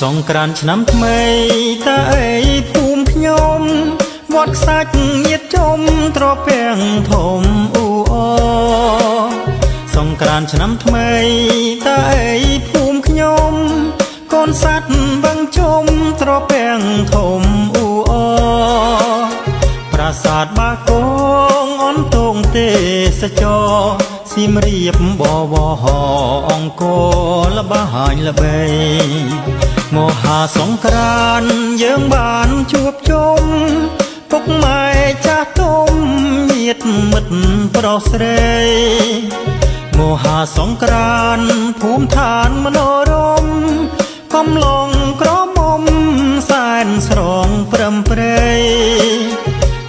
สงกรานต์ឆ្នាំថ្មីតើអីភូមិខ្ញុំវត្តខ្សាច់ញាតជុំត្រពាំងធំអ៊ូអសង្ក្រាន្តឆ្នាំថ្មីតើអីភូមិខ្ញុំកូនសัตว์បឹងជុំត្រពាំងធំអ៊ូអប្រាសាទបាគងអន្តងទេសចរសៀមរាបបវរអង្គរល្បាញល្បីមហាសង្ក្រាន្តយើងបានជួបជុំពុកម៉ែចាស់ទុំញាតិមិត្តប្រុសស្រីមហាសង្ក្រាន្តភូមិឋានមនោរម្យកំឡុងក្រមុំសែនស្រងព្រឹមព្រៃ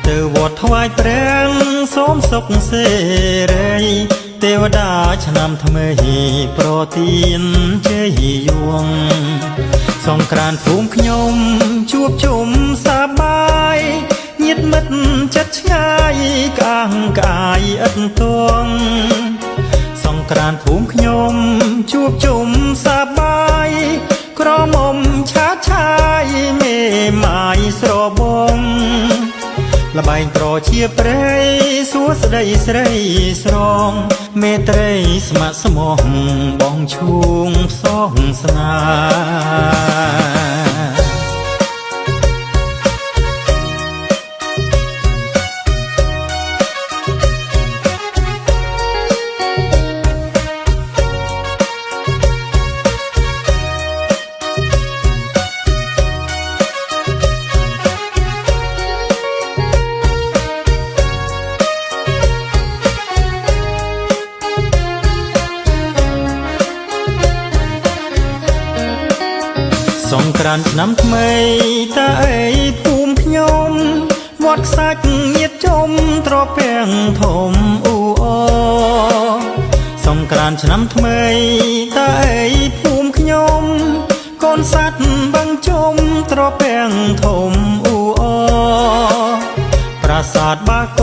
ទៅវត្តថ្វាយព្រះសូមសុខសេរីទេវតាឆ្នាំថ្មីប្រទានជ័យយងសង្ក្រាន្តភូមិខ្ញុំជួបជុំសប្បាយញាតិមិត្តចិត្តឆ្ងាយក្អាងក្អាយឥតទងសង្ក្រាន្តភូមិខ្ញុំជួបជុំសប្បាយក្រមុំឆាតឆាយមេម៉ាយស្របងល្បែងប្រជាប្រិយសួស្ដីស្រីស្រងមេត្រីស្ម័គ្រស្មោះបងឈួងផ្សងស្នាសង្ក្រាន្តឆ្នាំថ្មីតើអីភូមិខ្ញុំវត្តខ្សាច់ញាតជុំត្រពាំងធំអ៊ូអសង្ក្រាន្តឆ្នាំថ្មីតើអីភូមិខ្ញុំកូនសัตว์បឹងជុំត្រពាំងធំអ៊ូអប្រាសាទបាគ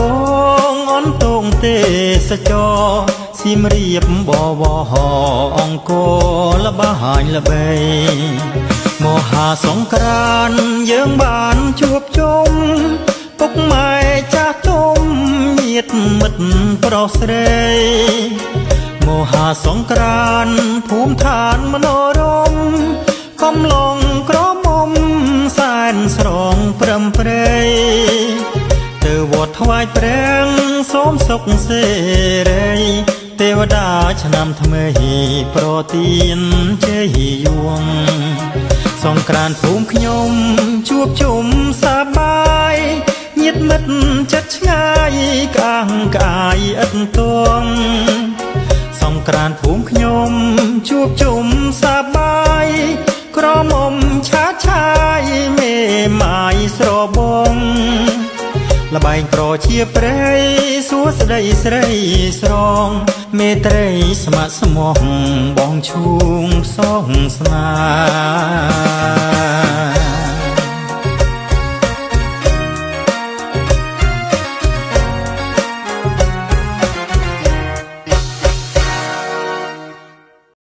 ងអន្តងទេសចរសៀមរាបបវរអង្គរល្បាញល្បីមហាសង្ក្រាន្តយើងបានជួបជុំពុកម៉ែចាស់ទុំញាតិមិត្តប្រុសស្រីមហាសង្ក្រាន្តភូមិឋានមនោរម្យកំឡុងក្រមុំសែនស្រងព្រឹមព្រៃទៅវត្តថ្វាយព្រះសូមសុខសេរីទេវតាឆ្នាំថ្មីប្រទានជ័យយងសង្ក្រាន្តភូមិខ្ញុំជួបជុំសប្បាយញាតិមិត្តចិត្តឆ្ងាយក្អាងក្អាយឥតទងសង្ក្រាន្តភូមិខ្ញុំជួបជុំសប្បាយក្រមុំឆាតឆាយមេម៉ាយស្របងល្បែងប្រជាប្រិយសួស្ដីស្រីស្រងមេត្រីស្ម័គ្រស្មោះបងឈួងផ្សងស្នា